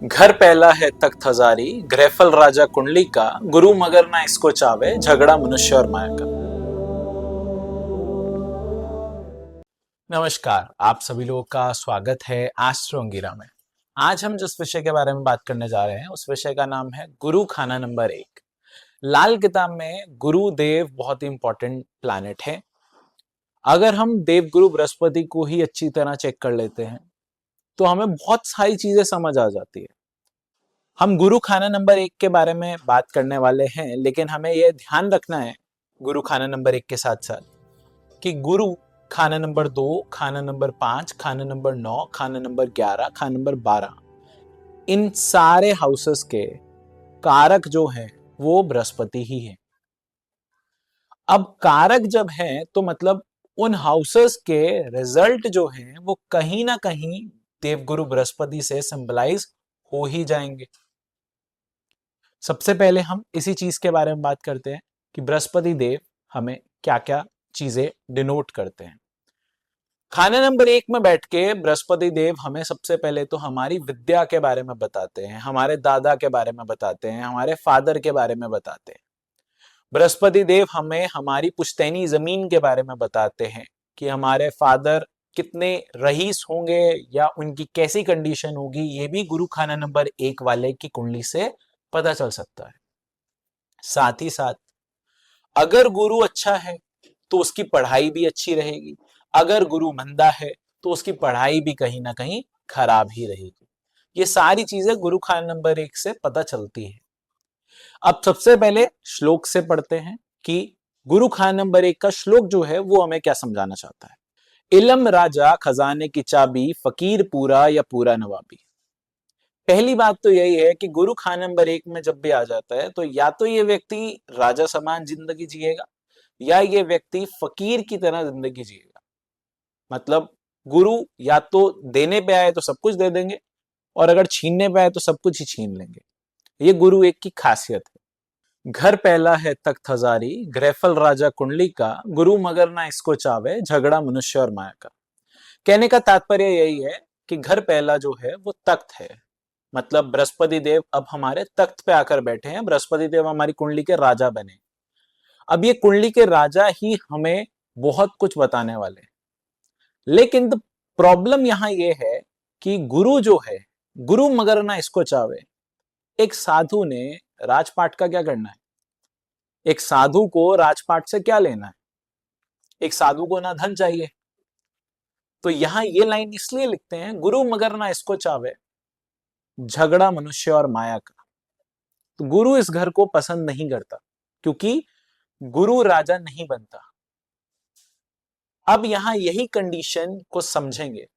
घर पहला है तख्त हजारी, ग्रेफल राजा कुंडली का, गुरु मगर ना इसको चावे, झगड़ा मनुष्य और माया का। नमस्कार, आप सभी लोगों का स्वागत है एस्ट्रो अंगीरा में। आज हम जिस विषय के बारे में बात करने जा रहे हैं उस विषय का नाम है गुरु खाना नंबर 1। लाल किताब में गुरुदेव बहुत ही इंपॉर्टेंट प्लैनेट है। अगर हम देवगुरु बृहस्पति को ही अच्छी तरह चेक कर लेते हैं तो हमें बहुत सारी चीजें समझ आ जाती है। हम गुरु खाना नंबर 1 के बारे में बात करने वाले हैं, लेकिन हमें यह ध्यान रखना है गुरु खाना नंबर 1 के साथ साथ कि गुरु खाना नंबर 2, खाना नंबर 5, खाना नंबर 9, खाना नंबर 11, खाना नंबर 12, इन सारे हाउसेस के कारक जो है वो बृहस्पति ही है। अब कारक जब है तो मतलब उन हाउसेस के रिजल्ट जो हैं वो कहीं ना कहीं देवगुरु बृहस्पति से सिंबलाइज हो ही जाएंगे। सबसे पहले हम इसी चीज के बारे में बात करते हैं कि बृहस्पति देव हमें क्या क्या चीजें डिनोट करते हैं। खाना नंबर 1 में बैठ के बृहस्पति देव हमें सबसे पहले तो हमारी विद्या के बारे में बताते हैं, हमारे दादा के बारे में बताते हैं, हमारे फादर के बारे में बताते हैं। बृहस्पति देव हमें हमारी पुश्तैनी जमीन के बारे में बताते हैं कि हमारे फादर कितने रईस होंगे या उनकी कैसी कंडीशन होगी। ये भी गुरु खाना नंबर 1 वाले की कुंडली से पता चल सकता है। साथ ही साथ अगर गुरु अच्छा है तो उसकी पढ़ाई भी अच्छी रहेगी, अगर गुरु मंदा है तो उसकी पढ़ाई भी कहीं ना कहीं खराब ही रहेगी। ये सारी चीजें गुरु खाना नंबर 1 से पता चलती है। अब सबसे पहले श्लोक से पढ़ते हैं कि गुरु खाना नंबर 1 का श्लोक जो है वो हमें क्या समझाना चाहता है। इलम राजा खजाने की चाबी, फकीर पूरा या पूरा नवाबी। पहली बात तो यही है कि गुरु खाना नंबर 1 में जब भी आ जाता है तो या तो ये व्यक्ति राजा समान जिंदगी जिएगा या ये व्यक्ति फकीर की तरह जिंदगी जिएगा। मतलब गुरु या तो देने पे आए तो सब कुछ दे देंगे और अगर छीनने पे आए तो सब कुछ ही छीन लेंगे। ये गुरु 1 की खासियत है। घर पहला है तख्त हजारी, ग्रेफल राजा कुंडली का, गुरु मगर ना इसको चावे, झगड़ा मनुष्य और माया का। कहने का तात्पर्य यही है कि घर पहला जो है वो तख्त है, मतलब बृहस्पति देव अब हमारे तख्त पे आकर बैठे हैं। बृहस्पति देव हमारी कुंडली के राजा बने। अब ये कुंडली के राजा ही हमें बहुत कुछ बताने वाले हैं, लेकिन प्रॉब्लम यहां ये है कि गुरु जो है, गुरु मगर ना इसको चावे। एक साधु ने राजपाट का क्या करना है? एक साधु को राजपाट से क्या लेना है? एक साधु को ना धन चाहिए। तो यहां ये लाइन इसलिए लिखते हैं, गुरु मगर ना इसको चावे, झगड़ा मनुष्य और माया का। तो गुरु इस घर को पसंद नहीं करता क्योंकि गुरु राजा नहीं बनता। अब यहां यही कंडीशन को समझेंगे।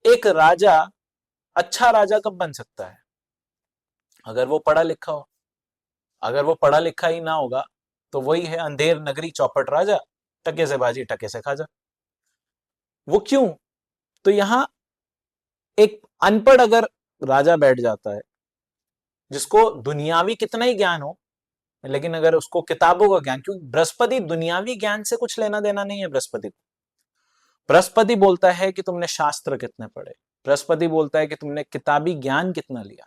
एक राजा अच्छा राजा कब बन सकता है? अगर वो पढ़ा लिखा हो। अगर वो पढ़ा लिखा ही ना होगा तो वही है अंधेर नगरी चौपट राजा, टके से बाजी टके से खाजा। वो क्यों? तो यहां एक अनपढ़ अगर राजा बैठ जाता है जिसको दुनियावी कितना ही ज्ञान हो, लेकिन अगर उसको किताबों का ज्ञान, क्योंकि बृहस्पति दुनियावी ज्ञान से कुछ लेना देना नहीं है। बृहस्पति को बृहस्पति बोलता है कि तुमने शास्त्र कितने पढ़े, बृहस्पति बोलता है कि तुमने किताबी ज्ञान कितना लिया।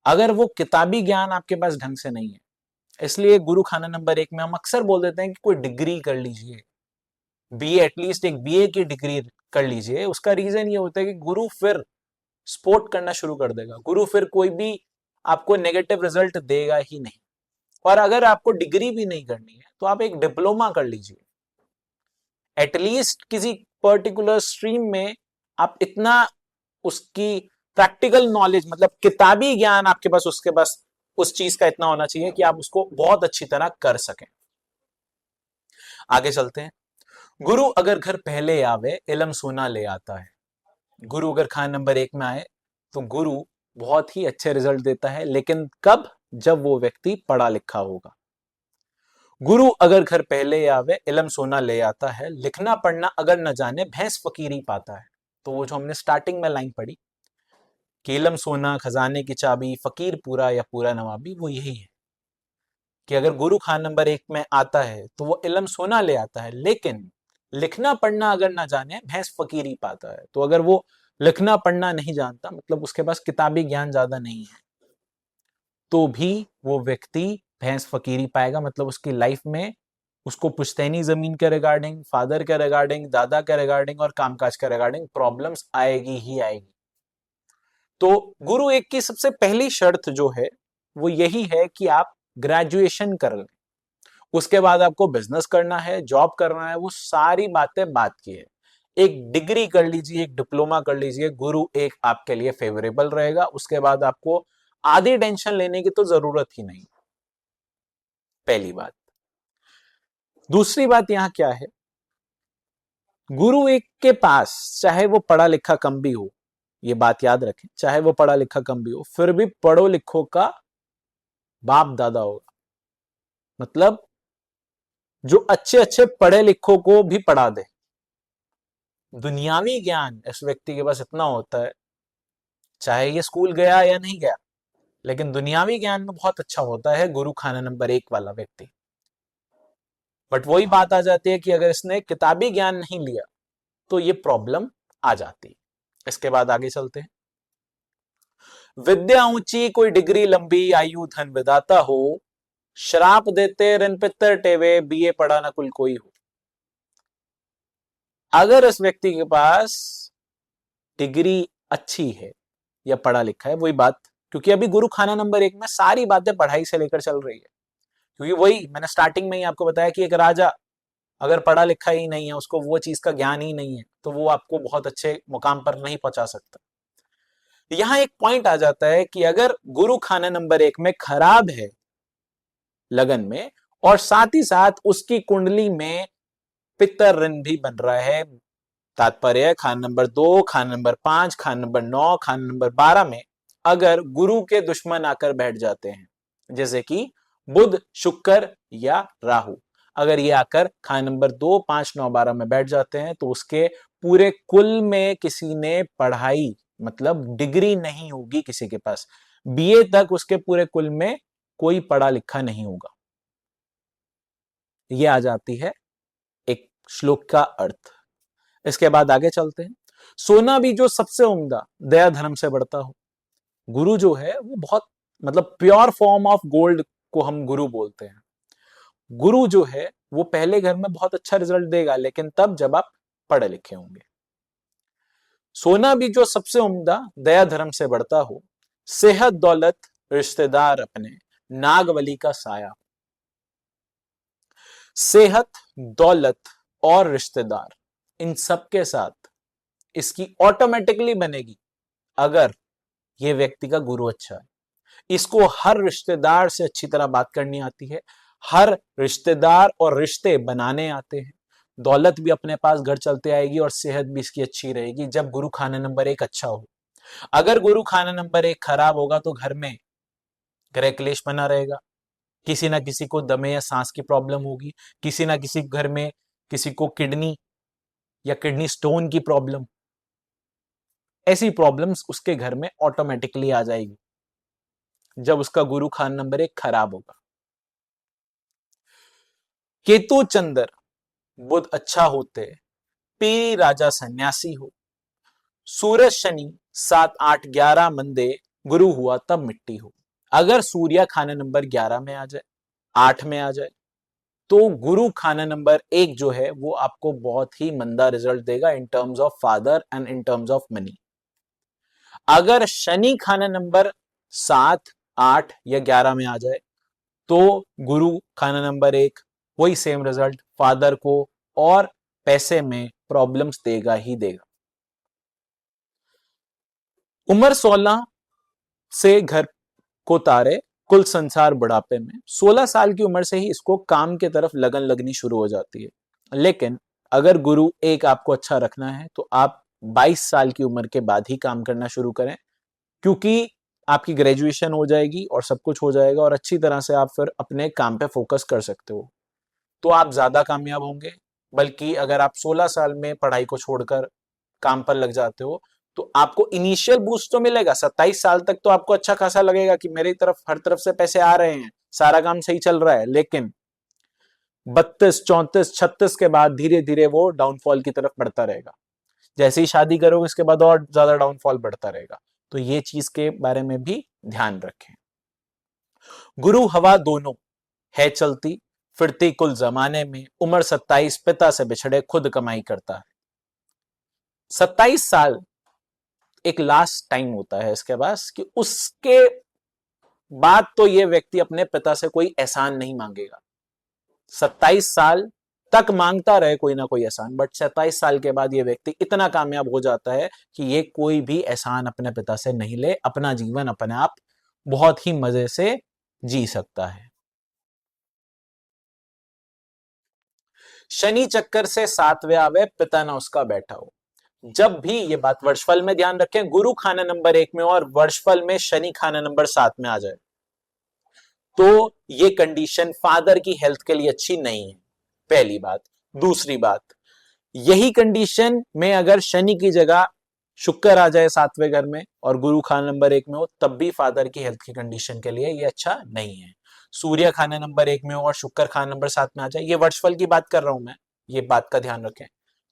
अगर वो किताबी ज्ञान आपके पास ढंग से नहीं है, इसलिए गुरु खाना नंबर 1 में हम अक्सर बोल देते हैं कि कोई डिग्री कर लीजिए, बीए, एटलीस्ट एक बीए की डिग्री कर लीजिए। उसका रीजन ये होता है कि गुरु फिर सपोर्ट करना शुरू कर देगा। गुरु फिर कोई भी आपको नेगेटिव रिजल्ट देगा ही नहीं। और अगर आपको डिग्री भी नहीं करनी है तो आप एक डिप्लोमा कर लीजिए। एटलीस्ट किसी पर्टिकुलर स्ट्रीम में आप इतना उसकी प्रैक्टिकल नॉलेज, मतलब किताबी ज्ञान आपके पास, उसके पास उस चीज का इतना होना चाहिए कि आप उसको बहुत अच्छी तरह कर सकें। आगे चलते हैं। गुरु अगर घर पहले आवे, इलम सोना ले आता है। गुरु अगर खाना नंबर 1 में आए तो गुरु बहुत ही अच्छे रिजल्ट देता है, लेकिन कब? जब वो व्यक्ति पढ़ा लिखा होगा। गुरु अगर घर पहले आवे, इलम सोना ले आता है, लिखना पढ़ना अगर न जाने, भैंस फकीरी पाता है। तो वो जो हमने स्टार्टिंग में लाइन पढ़ी कि इलम सोना खजाने की चाबी, फकीर पूरा या पूरा नवाबी, वो यही है कि अगर गुरु खाना नंबर 1 में आता है तो वो इलम सोना ले आता है, लेकिन लिखना पढ़ना अगर ना जाने, भैंस फकीरी पाता है। तो अगर वो लिखना पढ़ना नहीं जानता, मतलब उसके पास किताबी ज्ञान ज्यादा नहीं है, तो भी वो व्यक्ति भैंस फकीरी पाएगा। मतलब उसकी लाइफ में उसको पुश्तैनी जमीन के रिगार्डिंग, फादर के रिगार्डिंग, दादा के रिगार्डिंग और कामकाज के रिगार्डिंग प्रॉब्लम्स आएगी ही आएगी। तो गुरु एक की सबसे पहली शर्त जो है वो यही है कि आप ग्रेजुएशन कर लें, उसके बाद आपको बिजनेस करना है, जॉब करना है, वो सारी बातें बात की है। एक डिग्री कर लीजिए, एक डिप्लोमा कर लीजिए, गुरु एक आपके लिए फेवरेबल रहेगा। उसके बाद आपको आधी टेंशन लेने की तो जरूरत ही नहीं। पहली बात। दूसरी बात यहां क्या है, गुरु एक के पास चाहे वो पढ़ा लिखा कम भी हो, ये बात याद रखें, चाहे वो पढ़ा लिखा कम भी हो, फिर भी पढ़ो लिखो का बाप दादा होगा। मतलब जो अच्छे अच्छे पढ़े लिखों को भी पढ़ा दे। दुनियावी ज्ञान इस व्यक्ति के पास इतना होता है, चाहे ये स्कूल गया या नहीं गया, लेकिन दुनियावी ज्ञान में बहुत अच्छा होता है गुरु खाना नंबर 1 वाला व्यक्ति। बट वही बात आ जाती है कि अगर इसने किताबी ज्ञान नहीं लिया तो ये प्रॉब्लम आ जाती है। इसके बाद आगे चलते हैं। विद्या ऊंची कोई डिग्री लंबी, आयु धन विदाता हो, श्राप देते ऋण पितर टेवे, बीए पढ़ा ना कुल कोई हो। अगर इस व्यक्ति के पास डिग्री अच्छी है या पढ़ा लिखा है, वही बात, क्योंकि अभी गुरु खाना नंबर 1 में सारी बातें पढ़ाई से लेकर चल रही है। क्योंकि वही मैंने स्टार्टिंग में ही आपको बताया कि एक राजा अगर पढ़ा लिखा ही नहीं है, उसको वो चीज का ज्ञान ही नहीं है, तो वो आपको बहुत अच्छे मुकाम पर नहीं पहुंचा सकता। यहां एक पॉइंट आ जाता है कि अगर गुरु खाना नंबर 1 में खराब है लगन में, और साथ ही साथ उसकी कुंडली में पितर ऋण भी बन रहा है, तात्पर्य Khan number 2, Khan number 5, Khan number 9, Khan number 12 में अगर गुरु के दुश्मन आकर बैठ जाते हैं, जैसे कि बुध, शुक्र या राहु, अगर ये आकर खान नंबर 2, 5, 9, 12 में बैठ जाते हैं, तो उसके पूरे कुल में किसी ने पढ़ाई, मतलब डिग्री नहीं होगी किसी के पास, बीए तक उसके पूरे कुल में कोई पढ़ा लिखा नहीं होगा। ये आ जाती है एक श्लोक का अर्थ। इसके बाद आगे चलते हैं। सोना भी जो सबसे उम्दा, दया धर्म से बढ़ता हो। गुरु जो है वो बहुत, मतलब प्योर फॉर्म ऑफ गोल्ड को हम गुरु बोलते हैं। गुरु जो है वो पहले घर में बहुत अच्छा रिजल्ट देगा, लेकिन तब जब आप पढ़े लिखे होंगे। सोना भी जो सबसे उम्दा, दया धर्म से बढ़ता हो, सेहत दौलत रिश्तेदार अपने, नागवली का साया। सेहत, दौलत और रिश्तेदार, इन सबके साथ इसकी ऑटोमेटिकली बनेगी अगर ये व्यक्ति का गुरु अच्छा है। इसको हर रिश्तेदार से अच्छी तरह बात करनी आती है, हर रिश्तेदार और रिश्ते बनाने आते हैं, दौलत भी अपने पास घर चलते आएगी और सेहत भी इसकी अच्छी रहेगी जब गुरु खाना नंबर 1 अच्छा हो। अगर गुरु खाना नंबर 1 खराब होगा तो घर में गृह क्लेश बना रहेगा, किसी ना किसी को दमे या सांस की प्रॉब्लम होगी, किसी ना किसी घर में किसी को किडनी या किडनी स्टोन की प्रॉब्लम, ऐसी प्रॉब्लम्स उसके घर में ऑटोमेटिकली आ जाएगी जब उसका गुरु खान नंबर 1 खराब होगा। केतु चंद्र बुध अच्छा होते, पीरी राजा सन्यासी हो, सूरज शनि 7, 8, 11 मंदे गुरु हुआ तब मिट्टी हो। अगर सूर्य खाना नंबर 11 में आ जाए, 8 में आ जाए, तो गुरु खाना नंबर 1 जो है वो आपको बहुत ही मंदा रिजल्ट देगा in terms of father and in terms of money. अगर शनि खाना नंबर 7, 8 या 11 में आ जाए, तो गुरु खाना नंबर 1 वही सेम रिजल्ट, फादर को और पैसे में प्रॉब्लम्स देगा ही देगा। उम्र 16 से घर को तारे, कुल संसार बुढ़ापे में। 16 साल की उम्र से ही इसको काम की तरफ लगन लगनी शुरू हो जाती है। लेकिन अगर गुरु 1 आपको अच्छा रखना है तो आप 22 साल की उम्र के बाद ही काम करना शुरू करें, क्योंकि आपकी ग्रेजुएशन हो जाएगी और सब कुछ हो जाएगा और अच्छी तरह से आप फिर अपने काम पे फोकस कर सकते हो, तो आप ज्यादा कामयाब होंगे। बल्कि अगर आप 16 साल में पढ़ाई को छोड़कर काम पर लग जाते हो तो आपको इनिशियल बूस्ट तो मिलेगा, 27 साल तक तो आपको अच्छा खासा लगेगा कि मेरी तरफ हर तरफ से पैसे आ रहे हैं, सारा काम सही चल रहा है। लेकिन 32, 34, 36 के बाद धीरे धीरे वो डाउनफॉल की तरफ बढ़ता रहेगा। जैसे ही शादी करोगे इसके बाद और ज्यादा डाउनफॉल बढ़ता रहेगा। तो ये चीज के बारे में भी ध्यान रखें। गुरु हवा दोनों है चलती, फिरती कुल जमाने में, उम्र 27 पिता से बिछड़े खुद कमाई करता है। 27 साल एक लास्ट टाइम होता है इसके पास कि उसके बाद तो ये व्यक्ति अपने पिता से कोई एहसान नहीं मांगेगा। 27 साल तक मांगता रहे कोई ना कोई एहसान, बट 27 साल के बाद ये व्यक्ति इतना कामयाब हो जाता है कि ये कोई भी एहसान अपने पिता से नहीं ले, अपना जीवन अपने आप बहुत ही मजे से जी सकता है। शनि चक्कर से 7वें आवे, पिता ना उसका बैठा हो। जब भी ये बात वर्षफल में ध्यान रखें, गुरु खाना नंबर 1 में और वर्षफल में शनि खाना नंबर 7 में आ जाए तो ये कंडीशन फादर की हेल्थ के लिए अच्छी नहीं है, पहली बात। दूसरी बात, यही कंडीशन में अगर शनि की जगह शुक्र आ जाए 7वें घर में और गुरु खाना नंबर 1 में हो, तब भी फादर की हेल्थ की कंडीशन के लिए ये अच्छा नहीं है। सूर्य खाना नंबर 1 में हो और शुक्र खाना नंबर 7 में आ जाए, ये वर्षफल की बात कर रहा हूं मैं, ये बात का ध्यान रखें,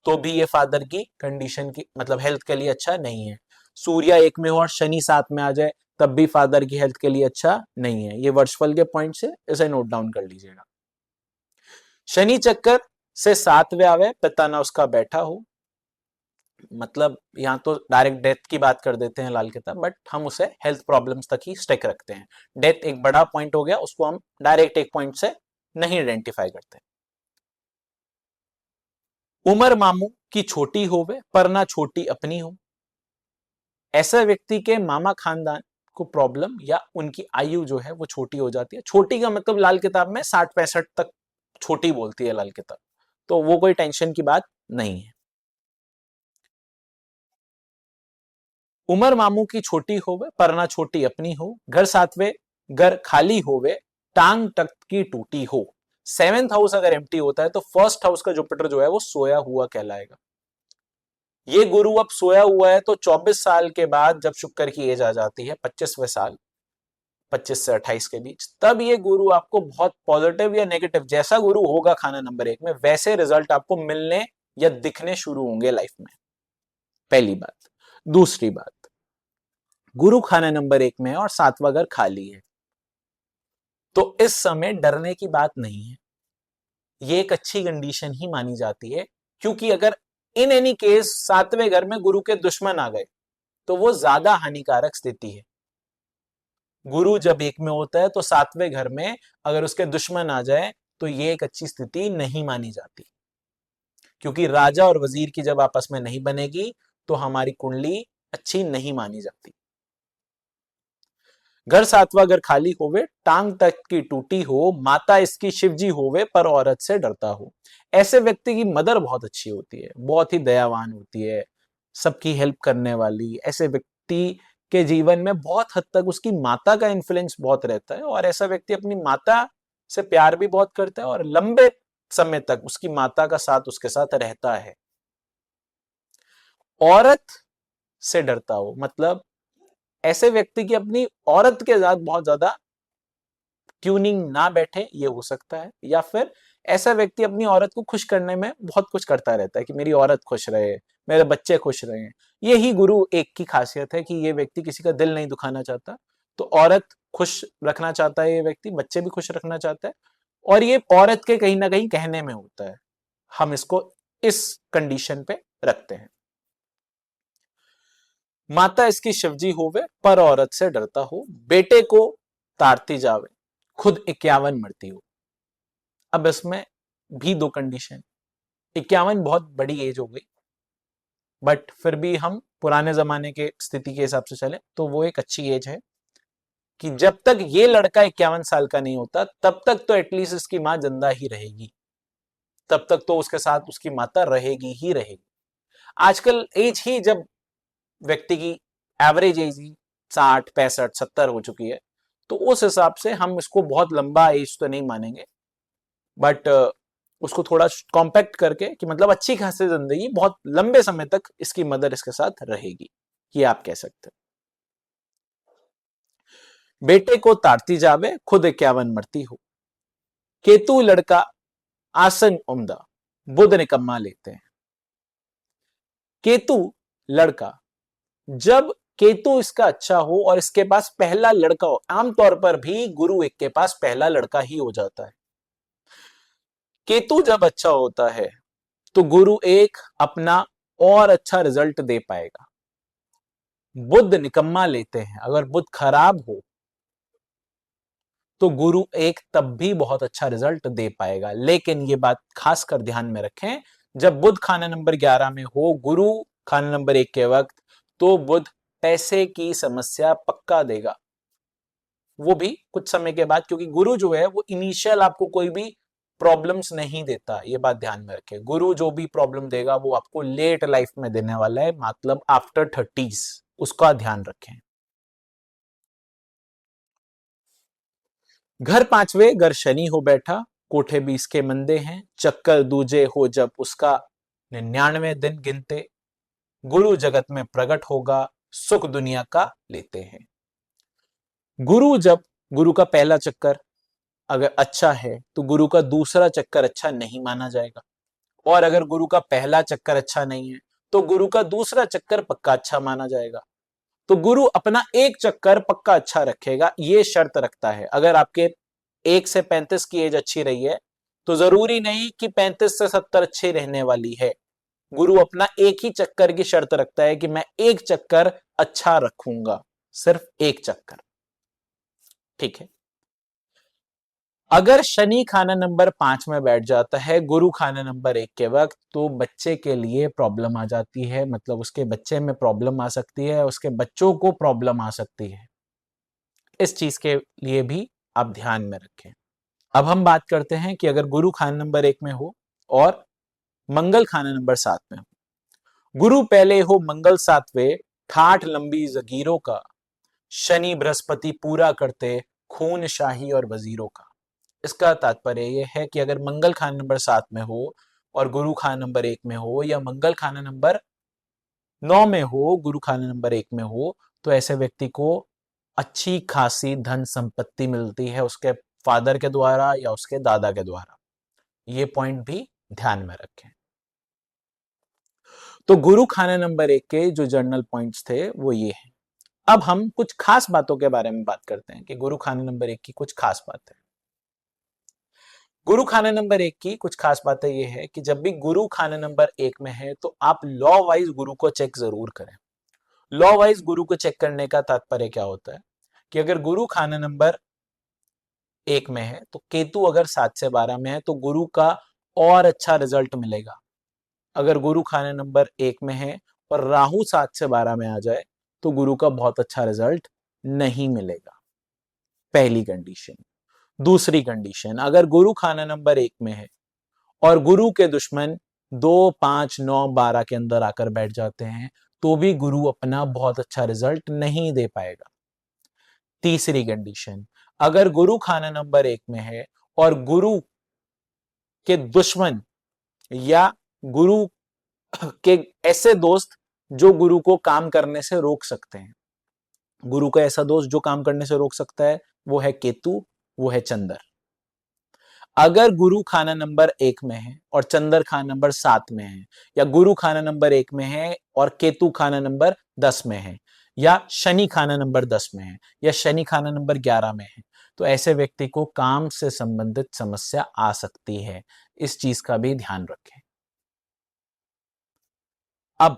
तो भी ये फादर की कंडीशन की मतलब हेल्थ के लिए अच्छा नहीं है। सूर्य 1 में हो और शनि 7 में आ जाए तब भी फादर की हेल्थ के लिए अच्छा नहीं है। ये वर्षफल के पॉइंट से इसे नोट डाउन कर लीजिएगा। शनि चक्कर से 7वें आवे, पिता ना उसका बैठा हो, मतलब यहां तो डायरेक्ट डेथ की बात कर देते हैं लाल किताब, बट हम उसे हेल्थ प्रॉब्लम्स तक ही स्टिक रखते हैं। डेथ एक बड़ा पॉइंट हो गया, उसको हम डायरेक्ट एक पॉइंट से नहीं आइडेंटिफाई करते। उमर मामू की छोटी होवे पर ना छोटी अपनी हो, ऐसा व्यक्ति के मामा खानदान को प्रॉब्लम या उनकी आयु जो है वो छोटी हो जाती है। छोटी का मतलब लाल किताब में 60-65 तक छोटी बोलती है लाल किताब, तो वो कोई टेंशन की बात नहीं है। उमर मामू की छोटी होवे पर ना छोटी अपनी हो, घर 7वें घर खाली होवे, टांग तख्त की टूटी हो। 7th हाउस अगर एम्प्टी होता है तो फर्स्ट हाउस का जुपिटर जो है वो सोया हुआ कहलाएगा। ये गुरु अब सोया हुआ है तो 24 साल के बाद जब शुक्र की एज आ जाती है 25वें साल, 25 से 28 के बीच, तब ये गुरु आपको बहुत पॉजिटिव या नेगेटिव, जैसा गुरु होगा खाना नंबर 1 में वैसे रिजल्ट आपको मिलने या दिखने शुरू होंगे लाइफ में, पहली बात। दूसरी बात, गुरु खाना नंबर 1 में है और 7वां घर खाली है, तो इस समय डरने की बात नहीं है, ये एक अच्छी कंडीशन ही मानी जाती है। क्योंकि अगर इन एनी केस 7वें घर में गुरु के दुश्मन आ गए तो वो ज्यादा हानिकारक स्थिति है। गुरु जब 1 में होता है तो 7वें घर में अगर उसके दुश्मन आ जाए तो ये एक अच्छी स्थिति नहीं मानी जाती, क्योंकि राजा और वजीर की जब आपस में नहीं बनेगी तो हमारी कुंडली अच्छी नहीं मानी जाती। घर 7वां घर खाली होवे, टांग तक की टूटी हो, माता इसकी शिवजी होवे पर औरत से डरता हो। ऐसे व्यक्ति की मदर बहुत अच्छी होती है, बहुत ही दयावान होती है, सबकी हेल्प करने वाली। ऐसे व्यक्ति के जीवन में बहुत हद तक उसकी माता का इन्फ्लुएंस बहुत रहता है और ऐसा व्यक्ति अपनी माता से प्यार भी बहुत करता है और लंबे समय तक उसकी माता का साथ उसके साथ रहता है। औरत से डरता हो मतलब ऐसे व्यक्ति की अपनी औरत के साथ बहुत ज्यादा ट्यूनिंग ना बैठे, ये हो सकता है। या फिर ऐसा व्यक्ति अपनी औरत को खुश करने में बहुत कुछ करता रहता है कि मेरी औरत खुश रहे, मेरे बच्चे खुश रहे। यही गुरु 1 की खासियत है कि ये व्यक्ति किसी का दिल नहीं दुखाना चाहता, तो औरत खुश रखना चाहता है, ये व्यक्ति बच्चे भी खुश रखना चाहता है, और ये औरत के कहीं ना कहीं कहने में होता है। हम इसको इस कंडीशन पे रखते हैं। माता इसकी शिवजी होवे पर औरत से डरता हो, बेटे को तारती जावे, खुद 51 मरती हो। अब इसमें भी 2 कंडीशन, 51 बहुत बड़ी एज हो गई, बट फिर भी हम पुराने जमाने के स्थिति के हिसाब से चले तो वो एक अच्छी एज है कि जब तक ये लड़का 51 साल का नहीं होता तब तक तो एटलीस्ट इसकी मां जिंदा ही रहेगी, तब तक तो उसके साथ उसकी माता रहेगी ही रहेगी। आजकल एज ही जब व्यक्ति की एवरेज एज ही 60, 65, 70 हो चुकी है, तो उस हिसाब से हम इसको बहुत लंबा एज तो नहीं मानेंगे, बट उसको थोड़ा कॉम्पैक्ट करके कि मतलब अच्छी खासी जिंदगी बहुत लंबे समय तक इसकी मदर इसके साथ रहेगी, ये आप कह सकते हैं। बेटे को तारती जावे, खुद 51 मरती हो। केतु लड़का आसन उम्दा, बुध निकम्मा लेते हैं। केतु लड़का, जब केतु इसका अच्छा हो और इसके पास पहला लड़का हो, आमतौर पर भी गुरु एक के पास पहला लड़का ही हो जाता है। केतु जब अच्छा होता है तो गुरु एक अपना और अच्छा रिजल्ट दे पाएगा। बुध निकम्मा लेते हैं, अगर बुध खराब हो तो गुरु एक तब भी बहुत अच्छा रिजल्ट दे पाएगा। लेकिन ये बात खासकर ध्यान में रखें, जब बुध खाना नंबर 11 में हो, गुरु खाना नंबर 1 के वक्त, तो बुध पैसे की समस्या पक्का देगा, वो भी कुछ समय के बाद, क्योंकि गुरु जो है वो इनिशियल आपको कोई भी प्रॉब्लम्स नहीं देता। ये बात ध्यान में रखें, गुरु जो भी प्रॉब्लम देगा वो आपको लेट लाइफ में देने वाला है, मतलब आफ्टर 30s, उसका ध्यान रखें। घर 5वें घर शनि हो बैठा, कोठे 20 के मंदे हैं, चक्कर दूजे हो जब उसका 99 दिन गिनते, गुरु जगत में प्रकट होगा, सुख दुनिया का लेते हैं। गुरु का पहला चक्कर अगर अच्छा है तो गुरु का दूसरा चक्कर अच्छा नहीं माना जाएगा, और अगर गुरु का पहला चक्कर अच्छा नहीं है तो गुरु का दूसरा चक्कर पक्का अच्छा माना जाएगा। तो गुरु अपना एक चक्कर पक्का अच्छा रखेगा, ये शर्त रखता है। अगर आपके 1 से 35 की एज अच्छी रही है तो जरूरी नहीं कि 35 से 70 अच्छी रहने वाली है। गुरु अपना एक ही चक्कर की शर्त रखता है कि मैं एक चक्कर अच्छा रखूंगा, सिर्फ एक चक्कर, ठीक है। अगर शनि खाना नंबर 5 में बैठ जाता है गुरु खाना नंबर 1 के वक्त, तो बच्चे के लिए प्रॉब्लम आ जाती है, मतलब उसके बच्चे में प्रॉब्लम आ सकती है, उसके बच्चों को प्रॉब्लम आ सकती है। इस चीज के लिए भी आप ध्यान में रखें। अब हम बात करते हैं कि अगर गुरु खाना नंबर 1 में हो और मंगल खाना नंबर 7 में हो, गुरु पहले हो मंगल 7वें, ठाठ लंबी जगीरों का, शनि बृहस्पति पूरा करते खून शाही और वजीरों का। इसका तात्पर्य यह है कि अगर मंगल खाना नंबर 7 में हो और गुरु खाना नंबर 1 में हो, या मंगल खाना नंबर 9 में हो, गुरु खाना नंबर 1 में हो, तो ऐसे व्यक्ति को अच्छी खासी धन संपत्ति मिलती है उसके फादर के द्वारा या उसके दादा के द्वारा। ये पॉइंट भी ध्यान में रखें। तो गुरु खाना नंबर 1 के जो जर्नल पॉइंट्स थे वो ये हैं। अब हम कुछ खास बातों के बारे में बात करते हैं कि गुरु खाना नंबर 1 की कुछ खास बातें। गुरु खाना नंबर 1 की कुछ खास बातें ये है कि जब भी गुरु खाना नंबर 1 में है तो आप लॉ वाइज गुरु को चेक जरूर करें। लॉ वाइज गुरु को चेक करने का तात्पर्य क्या होता है कि अगर गुरु खाना नंबर 1 में है तो केतु अगर 7 से 12 में है तो गुरु का और अच्छा रिजल्ट मिलेगा। अगर गुरु खाने नंबर 1 में है और राहु 7 से 12 में आ जाए तो गुरु का बहुत अच्छा रिजल्ट नहीं मिलेगा, पहली कंडीशन। दूसरी कंडीशन, अगर गुरु खाना नंबर 1 में है और गुरु के दुश्मन 2, 5, 9, 12 के अंदर आकर बैठ जाते हैं तो भी गुरु अपना बहुत अच्छा रिजल्ट नहीं दे पाएगा। तीसरी कंडीशन, अगर गुरु खाना नंबर 1 में है और गुरु के दुश्मन या गुरु के ऐसे दोस्त जो गुरु को काम करने से रोक सकते हैं, गुरु का ऐसा दोस्त जो काम करने से रोक सकता है वो है केतु, वो है चंद्र। अगर गुरु खाना नंबर 1 में है और चंद्र खाना नंबर 7 में है, या गुरु खाना नंबर 1 में है और केतु खाना नंबर 10 में है, या शनि खाना नंबर 10 में है, या शनि खाना नंबर 11 में है, तो ऐसे व्यक्ति को काम से संबंधित समस्या आ सकती है। इस चीज का भी ध्यान रखें। अब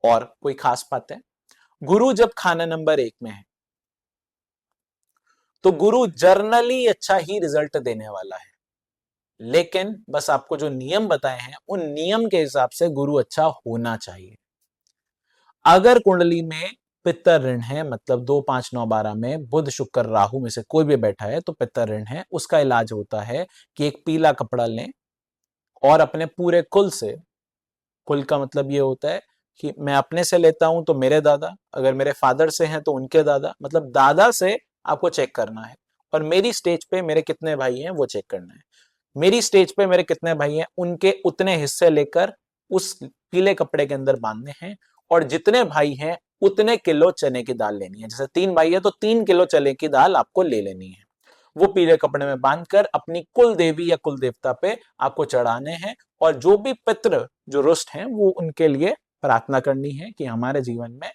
और कोई खास बात है, गुरु जब खाना नंबर 1 में है तो गुरु जर्नली अच्छा ही रिजल्ट देने वाला है, लेकिन बस आपको जो नियम बताए हैं उन नियम के हिसाब से गुरु अच्छा होना चाहिए। अगर कुंडली में पित्तर ऋण है, मतलब 2, 5, 9, 12 में बुध शुक्र राहु में से कोई भी बैठा है तो पित्तर ऋण है, उसका इलाज होता है कि एक पीला कपड़ा लें और अपने पूरे कुल से, कुल का मतलब ये होता है कि मैं अपने से लेता हूं तो मेरे दादा, अगर मेरे फादर से हैं तो उनके दादा, मतलब दादा से आपको चेक करना है, और मेरी स्टेज पे मेरे कितने भाई हैं वो चेक करना है। मेरी स्टेज पे मेरे कितने भाई हैं उनके उतने हिस्से लेकर उस पीले कपड़े के अंदर बांधने हैं, और जितने भाई हैं उतने किलो चने की दाल लेनी है। जैसे 3 भाई है तो 3 किलो चने की दाल आपको ले लेनी है। वो पीले कपड़े में बांधकर अपनी कुल देवी या कुल देवता पे आपको चढ़ाने हैं, और जो भी पितृ जो रुष्ट हैं वो उनके लिए प्रार्थना करनी है कि हमारे जीवन में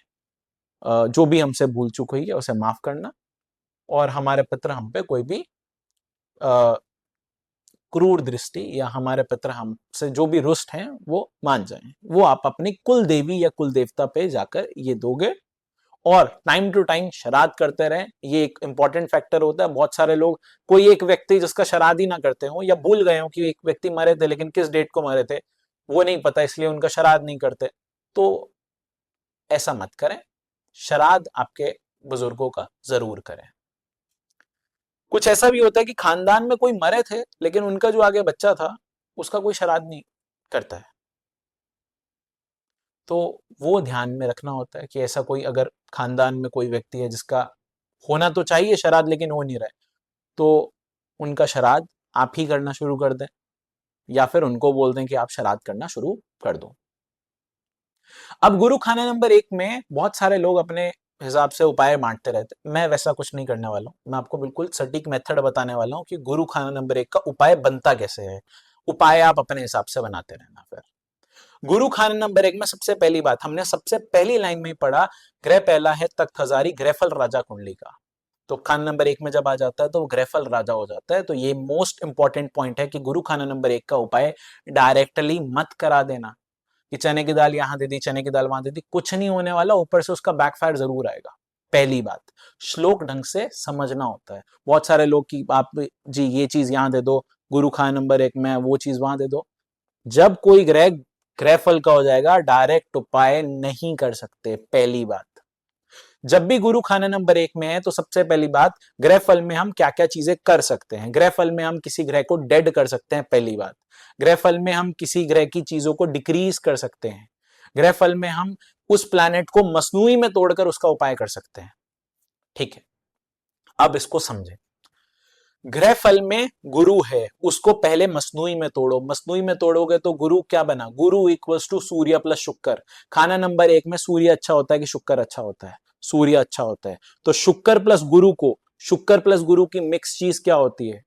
जो भी हमसे भूल चूक हुई है उसे माफ करना, और हमारे पितर हम पे कोई भी क्रूर दृष्टि या हमारे पितर हमसे जो भी रुष्ट हैं वो मान जाएं, वो आप अपनी कुल देवी या कुल देवता पे जाकर ये दोगे। और टाइम टू टाइम श्राद्ध करते रहें, ये एक इंपॉर्टेंट फैक्टर होता है। बहुत सारे लोग, कोई एक व्यक्ति जिसका श्राद्ध ही ना करते हो या भूल गए हो कि एक व्यक्ति मरे थे लेकिन किस डेट को मरे थे वो नहीं पता, इसलिए उनका श्राद्ध नहीं करते, तो ऐसा मत करें। श्राद्ध आपके बुजुर्गों का जरूर करें। कुछ ऐसा भी होता है कि खानदान में कोई मरे थे लेकिन उनका जो आगे बच्चा था उसका कोई श्राद्ध नहीं करता है, तो वो ध्यान में रखना होता है कि ऐसा कोई अगर खानदान में कोई व्यक्ति है जिसका होना तो चाहिए श्राद्ध लेकिन हो नहीं रहा है, तो उनका श्राद्ध आप ही करना शुरू कर दें, या फिर उनको बोल दें कि आप श्राद्ध करना शुरू कर दो। अब गुरु खाना नंबर 1 में बहुत सारे लोग अपने हिसाब से उपाय बांटते रहते, मैं वैसा कुछ नहीं करने वाला हूं। मैं आपको बिल्कुल सटीक मेथड बताने वाला हूं कि गुरु खाना नंबर 1 का उपाय बनता कैसे है। उपाय आप अपने हिसाब से बनाते रहना। फिर गुरु खाना नंबर 1 में सबसे पहली बात, हमने सबसे पहली लाइन में ही पढ़ा, ग्रह पहला है तख्त हजारी, ग्रहफल राजा कुंडली का। तो खाना नंबर 1 में जब आ जाता है तो वो ग्रहफल राजा हो जाता है। तो ये मोस्ट इंपॉर्टेंट पॉइंट है कि गुरु खाना नंबर 1 का उपाय डायरेक्टली मत करा देना कि चने की दाल यहां दे दी, चने की दाल वहां दे दी, कुछ नहीं होने वाला, ऊपर से उसका बैकफायर जरूर आएगा। पहली बात, श्लोक ढंग से समझना होता है। बहुत सारे लोग की आप जी ये चीज यहां दे दो, गुरु खाना नंबर 1 में वो चीज वहां दे दो। जब कोई ग्रह ग्रहफल का हो जाएगा डायरेक्ट उपाय नहीं कर सकते। पहली बात, जब भी गुरु खाना नंबर 1 में है तो सबसे पहली बात, ग्रह फल में हम क्या क्या चीजें कर सकते हैं। ग्रह फल में हम किसी ग्रह को डेड कर सकते हैं, पहली बात। ग्रह फल में हम किसी ग्रह की चीजों को डिक्रीज कर सकते हैं। ग्रह फल में हम उस प्लैनेट को मसनूई में तोड़कर उसका उपाय कर सकते हैं। ठीक है, अब इसको समझे। ग्रह फल में गुरु है, उसको पहले मसनूई में तोड़ो। मसनूई में तोड़ोगे तो गुरु क्या बना, गुरु इक्वल्स टू सूर्य प्लस शुक्र। खाना नंबर 1 में सूर्य अच्छा होता है कि शुक्र अच्छा होता है, सूर्य अच्छा होता है। तो शुक्र प्लस गुरु को, शुक्र प्लस गुरु की मिक्स चीज क्या होती है,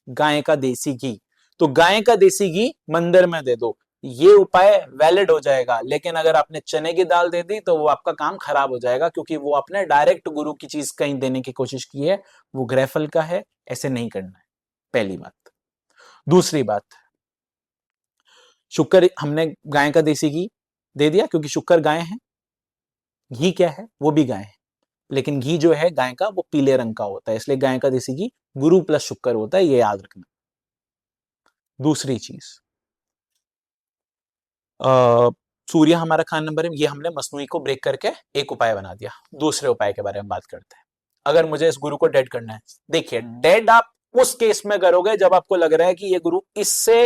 गाय का देसी घी। तो गाय का देसी घी मंदिर में दे दो, ये उपाय वैलिड हो जाएगा। लेकिन अगर आपने चने की दाल दे दी तो वो आपका काम खराब हो जाएगा, क्योंकि वो आपने डायरेक्ट गुरु की चीज कहीं देने की कोशिश की है, वो ग्रहफल का है, ऐसे नहीं करना है। पहली बात। दूसरी बात, शुक्र हमने गाय का देसी घी दे दिया क्योंकि शुक्र गाय है, घी क्या है, वो भी गाय है, लेकिन घी जो है गाय का वो पीले रंग का होता है, इसलिए गाय का देसी घी गुरु प्लस शुक्र होता है, ये याद रखना। दूसरी चीज, सूर्य हमारा खान नंबर है, ये हमने मसनूई को ब्रेक करके एक उपाय बना दिया। दूसरे उपाय के बारे में बात करते हैं। अगर मुझे इस गुरु को डेड करना है, देखिए डेड आप उस केस में करोगे जब आपको लग रहा है कि ये गुरु इससे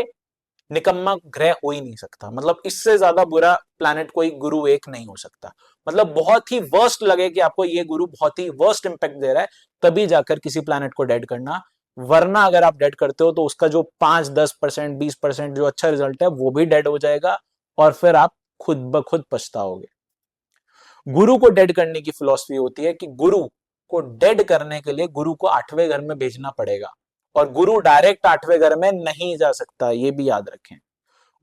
निकम्मा ग्रह हो ही नहीं सकता, मतलब इससे ज्यादा बुरा प्लैनेट कोई गुरु एक नहीं हो सकता, मतलब बहुत ही वर्स्ट लगे कि आपको ये गुरु बहुत ही वर्स्ट इंपैक्ट दे रहा है, तभी जाकर किसी प्लैनेट को डेड करना। वरना अगर आप डेड करते हो तो उसका जो 5-10% 20% जो अच्छा रिजल्ट है वो भी डेड हो जाएगा, और फिर आप खुद ब खुद पछताओगे। गुरु को डेड करने की फिलॉसफी होती है कि गुरु को डेड करने के लिए गुरु को 8वें घर में भेजना पड़ेगा, और गुरु डायरेक्ट 8वें घर में नहीं जा सकता, ये भी याद रखें।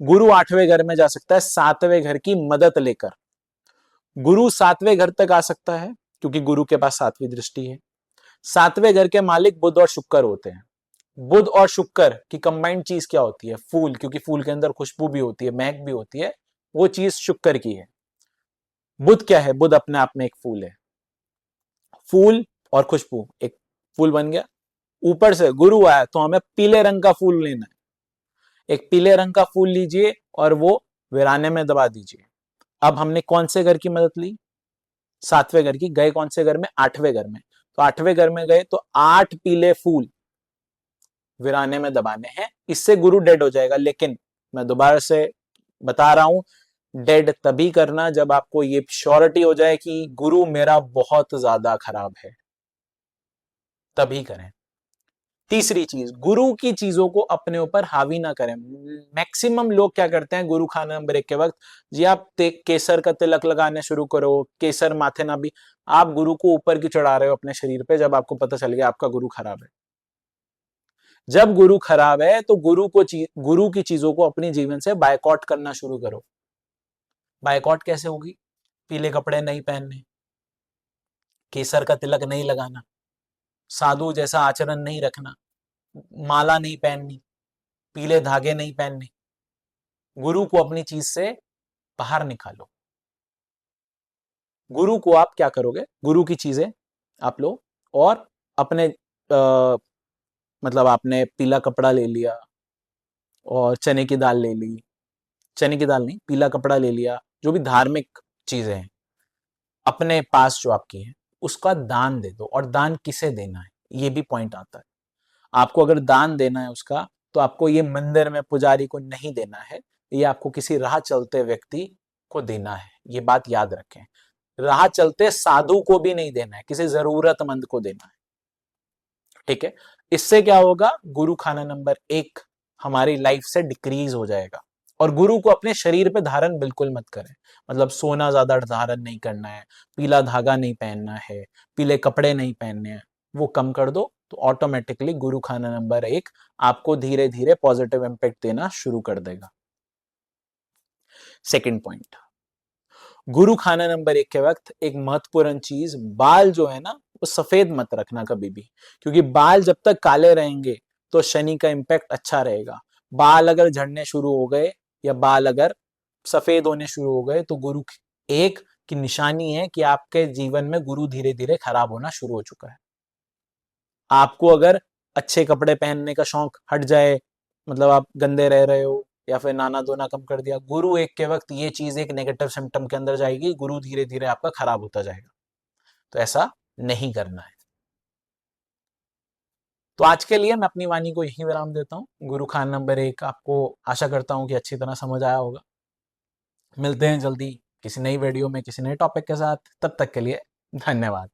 गुरु 8वें घर में जा सकता है 7वें घर की मदद लेकर। गुरु 7वें घर तक आ सकता है क्योंकि गुरु के पास 7वीं दृष्टि है। 7वें घर के मालिक बुध और शुक्र होते हैं। बुध और शुक्र की कंबाइंड चीज क्या होती है, फूल, क्योंकि फूल के अंदर खुशबू भी होती है, महक भी होती है, वो चीज शुक्र की है। बुध क्या है, बुध अपने आप में एक फूल है। फूल और खुशबू, एक फूल बन गया। ऊपर से गुरु आया तो हमें पीले रंग का फूल लेना है, एक पीले रंग का फूल लीजिए और वो वीराने में दबा दीजिए। अब हमने कौन से घर की मदद ली, 7वें घर की। गए कौन से घर में, 8वें घर में। तो 8वें घर में गए तो 8 पीले फूल वीराने में दबाने हैं, इससे गुरु डेड हो जाएगा। लेकिन मैं दोबारा से बता रहा हूं, डेड तभी करना जब आपको ये श्योरिटी हो जाए कि गुरु मेरा बहुत ज्यादा खराब है, तभी करें। तीसरी चीज, गुरु की चीजों को अपने ऊपर हावी ना करें। मैक्सिमम लोग क्या करते हैं गुरु खाना नंबर 1 के वक्त, जी आप केसर का तिलक लगाने शुरू करो, केसर माथे ना भी, आप गुरु को ऊपर की चढ़ा रहे हो अपने शरीर पे, जब आपको पता चल गया आपका गुरु खराब है। जब गुरु खराब है तो गुरु की चीजों को अपने जीवन से बायकॉट करना शुरू करो। बायकॉट कैसे होगी? पीले कपड़े नहीं पहनने, केसर का तिलक नहीं लगाना, साधु जैसा आचरण नहीं रखना, माला नहीं पहननी, पीले धागे नहीं पहनने। गुरु को अपनी चीज से बाहर निकालो। गुरु को आप क्या करोगे? गुरु की चीजें आप लो और अपने मतलब आपने पीला कपड़ा ले लिया और चने की दाल ले ली, चने की दाल नहीं, पीला कपड़ा ले लिया, जो भी धार्मिक चीजें हैं अपने पास जो आपकी है उसका दान दे दो। और दान किसे देना है ये भी पॉइंट आता है। आपको अगर दान देना है उसका, तो आपको ये मंदिर में पुजारी को नहीं देना है, ये आपको किसी राह चलते व्यक्ति को देना है। ये बात याद रखें, राह चलते साधु को भी नहीं देना है, किसी जरूरतमंद को देना है। ठीक है, इससे क्या होगा? गुरु खाना नंबर 1 हमारी लाइफ से डिक्रीज हो जाएगा। और गुरु को अपने शरीर पे धारण बिल्कुल मत करें, मतलब सोना ज्यादा धारण नहीं करना है, पीला धागा नहीं पहनना है, पीले कपड़े नहीं पहनने हैं, वो कम कर दो। तो ऑटोमेटिकली गुरु खाना नंबर 1 आपको धीरे धीरे पॉजिटिव इंपैक्ट देना शुरू कर देगा। सेकंड पॉइंट, गुरु खाना नंबर 1 के वक्त एक महत्वपूर्ण चीज, बाल जो है ना वो सफेद मत रखना कभी भी, क्योंकि बाल जब तक काले रहेंगे तो शनि का इंपैक्ट अच्छा रहेगा। बाल अगर झड़ने शुरू हो गए या बाल अगर सफेद होने शुरू हो गए तो गुरु एक की निशानी है कि आपके जीवन में गुरु धीरे धीरे खराब होना शुरू हो चुका है। आपको अगर अच्छे कपड़े पहनने का शौक हट जाए, मतलब आप गंदे रह रहे हो या फिर नाना धोना कम कर दिया, गुरु एक के वक्त ये चीज एक नेगेटिव सिम्टम के अंदर जाएगी, गुरु धीरे धीरे आपका खराब होता जाएगा। तो ऐसा नहीं करना है। तो आज के लिए मैं अपनी वाणी को यही विराम देता हूँ। गुरु खान नंबर 1 आपको आशा करता हूँ कि अच्छी तरह समझ आया होगा। मिलते हैं जल्दी किसी नई वीडियो में किसी नए टॉपिक के साथ, तब तक के लिए धन्यवाद।